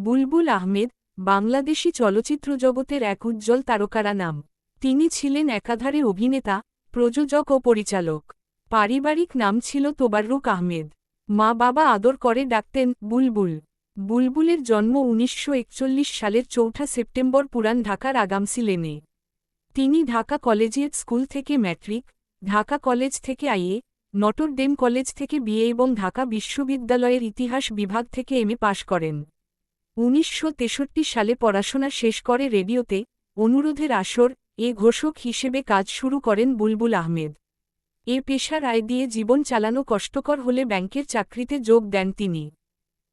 বুলবুল আহমেদ বাংলাদেশি চলচ্চিত্র জগতের এক উজ্জ্বল তারকারা নাম। তিনি ছিলেন একাধারে অভিনেতা, প্রযোজক ও পরিচালক। পারিবারিক নাম ছিল তোবাররুক আহমেদ। মা বাবা আদর করে ডাকতেন বুলবুল। বুলবুলের জন্ম ১৯৪১ সালের ৪ সেপ্টেম্বর পুরান ঢাকার আগামসি লেনে। তিনি ঢাকা কলেজিয়েট স্কুল থেকে ম্যাট্রিক, ঢাকা কলেজ থেকে আইএ, নটর ডেম কলেজ থেকে বিএ এবং ঢাকা বিশ্ববিদ্যালয়ের ইতিহাস বিভাগ থেকে এমএ পাশ করেন। ১৯৬৩ সালে পড়াশোনা শেষ করে রেডিওতে অনুরোধের আসর এ ঘোষক হিসেবে কাজ শুরু করেন বুলবুল আহমেদ। এ পেশার আয় দিয়ে জীবন চালানো কষ্টকর হলে ব্যাংকের চাকরিতে যোগ দেন তিনি।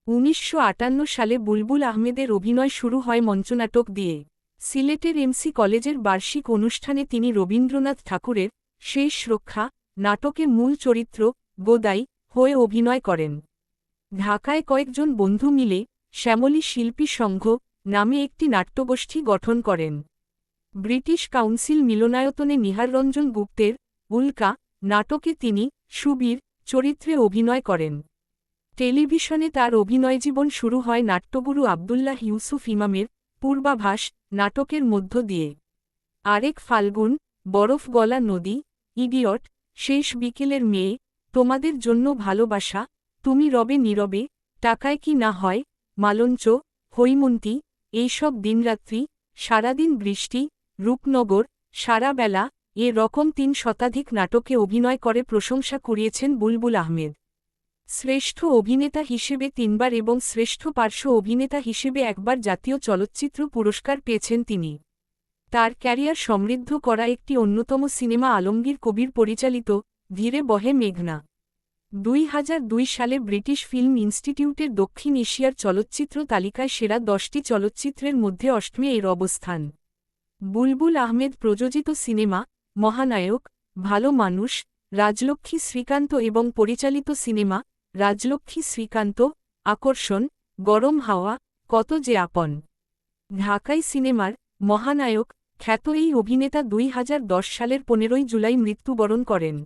১৯৫৮ সালে বুলবুল আহমেদের অভিনয় শুরু হয় মঞ্চনাটক দিয়ে। সিলেটের এমসি কলেজের বার্ষিক অনুষ্ঠানে তিনি রবীন্দ্রনাথ ঠাকুরের শেষ রক্ষা নাটকে মূল চরিত্র গোদাই হয়ে অভিনয় করেন। ঢাকায় কয়েকজন বন্ধু মিলে শ্যামলী শিল্পী সংঘ নামে একটি নাট্যগোষ্ঠী গঠন করেন। ব্রিটিশ কাউন্সিল মিলনায়তনে নিহাররঞ্জন গুপ্তের উল্কা নাটকে তিনি সুবীর চরিত্রে অভিনয় করেন। টেলিভিশনে তার অভিনয়জীবন শুরু হয় নাট্যগুরু আবদুল্লাহ ইউসুফ ইমামের পূর্বাভাস নাটকের মধ্য দিয়ে। আরেক ফাল্গুন, বরফ গলা নদী, ইডিয়ট, শেষ বিকেলের মেয়ে, তোমাদের জন্য ভালোবাসা, তুমি রবে নীরবে, টাকায় কি না হয়, মালঞ্চ, হৈমন্তী, এইসব দিনরাত্রি, সারাদিন বৃষ্টি, রূপনগর, সারাবেলা এ রকম ৩ শতাধিক নাটকে অভিনয় করে প্রশংসা কুড়িয়েছেন বুলবুল আহমেদ। শ্রেষ্ঠ অভিনেতা হিসেবে ৩ বার এবং শ্রেষ্ঠ পার্শ্ব অভিনেতা হিসেবে একবার জাতীয় চলচ্চিত্র পুরস্কার পেয়েছেন তিনি। তার ক্যারিয়ার সমৃদ্ধ করা একটি অন্যতম সিনেমা আলমগীর কবির পরিচালিত ধীরে বহে মেঘনা। ২০০২ সালে ব্রিটিশ ফিল্ম ইনস্টিটিউটের দক্ষিণ এশিয়ার চলচ্চিত্র তালিকায় সেরা ১০টি চলচ্চিত্রের মধ্যে ৮ম এর অবস্থান। বুলবুল আহমেদ প্রযোজিত সিনেমা মহানায়ক, ভালো মানুষ, রাজলক্ষ্মী শ্রীকান্ত এবং পরিচালিত সিনেমা রাজলক্ষ্মী শ্রীকান্ত, আকর্ষণ, গরম হাওয়া, কত যে আপন। ঢাকাই সিনেমার মহানায়ক খ্যাত এই অভিনেতা ২০১০ সালের ১৫ই জুলাই মৃত্যুবরণ করেন।